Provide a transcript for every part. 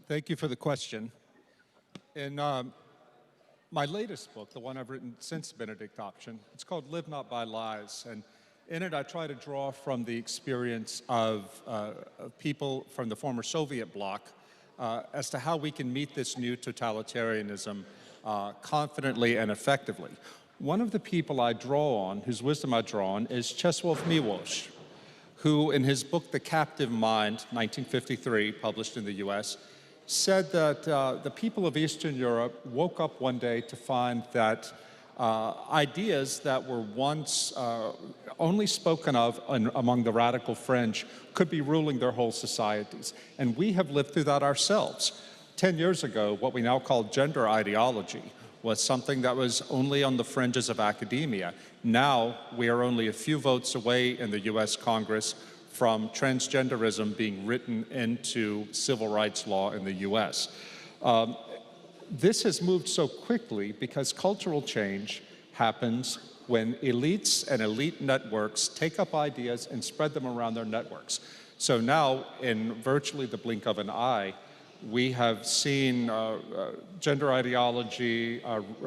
Thank you for the question. In my latest book, the one I've written since Benedict Option, it's called Live Not by Lies. And in it, I try to draw from the experience of people from the former Soviet bloc as to how we can meet this new totalitarianism confidently and effectively. One of the people I draw on, whose wisdom I draw on, is Czesław Miłosz, who in his book, The Captive Mind, 1953, published in the US, said that the people of Eastern Europe woke up one day to find that ideas that were once only spoken of among the radical fringe could be ruling their whole societies. And we have lived through that ourselves. 10 years ago, what we now call gender ideology was something that was only on the fringes of academia. Now, we are only a few votes away in the US Congress from transgenderism being written into civil rights law in the US. This has moved so quickly because cultural change happens when elites and elite networks take up ideas and spread them around their networks. So now, in virtually the blink of an eye, we have seen gender ideology,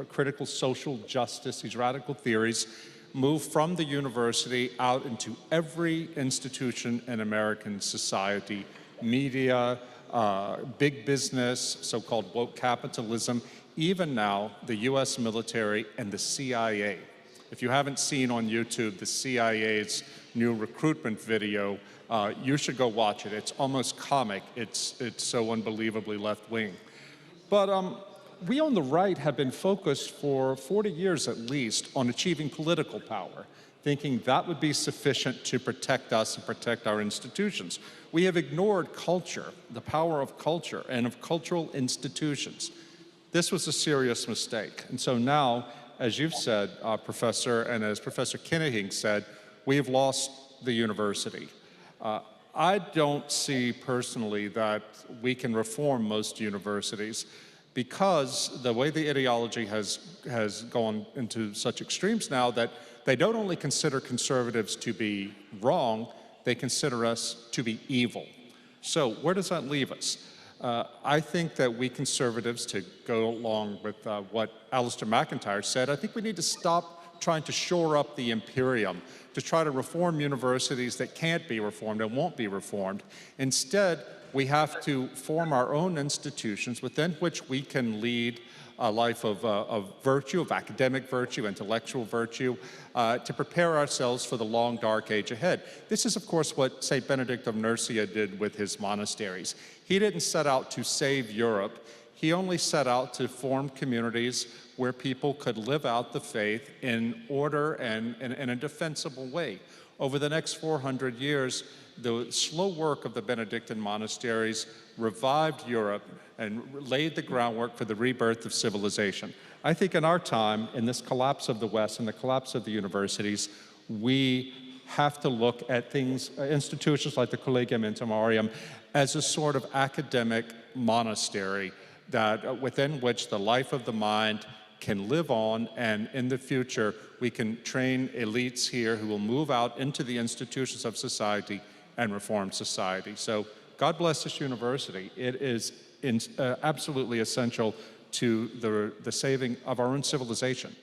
critical social justice, these radical theories, move from the university out into every institution in American society, media, big business, so-called woke capitalism, even now the US military and the CIA. If you haven't seen on YouTube the CIA's new recruitment video, you should go watch it. It's almost comic. It's so unbelievably left-wing. But we on the right have been focused for 40 years at least on achieving political power, thinking that would be sufficient to protect us and protect our institutions. We have ignored culture, the power of culture and of cultural institutions. This was a serious mistake. And so now, as you've said, Professor, and as Professor Kinnehing said, we have lost the university. I don't see personally that we can reform most universities, because the way the ideology has gone into such extremes now that they don't only consider conservatives to be wrong, they consider us to be evil. So where does that leave us? I think that we conservatives, to go along with what Alistair McIntyre said, I think we need to stop trying to shore up the imperium, to try to reform universities that can't be reformed and won't be reformed. Instead, we have to form our own institutions within which we can lead a life of virtue, of academic virtue, intellectual virtue, to prepare ourselves for the long, dark age ahead. This is, of course, what St. Benedict of Nursia did with his monasteries. He didn't set out to save Europe. He only set out to form communities where people could live out the faith in order and in a defensible way. Over the next 400 years, the slow work of the Benedictine monasteries revived Europe and laid the groundwork for the rebirth of civilization. I think in our time, in this collapse of the West and the collapse of the universities, we have to look at things, institutions like the Collegium Intermarium, as a sort of academic monastery that within which the life of the mind can live on, and in the future we can train elites here who will move out into the institutions of society and reform society. So God bless this university. It is absolutely essential to the saving of our own civilization.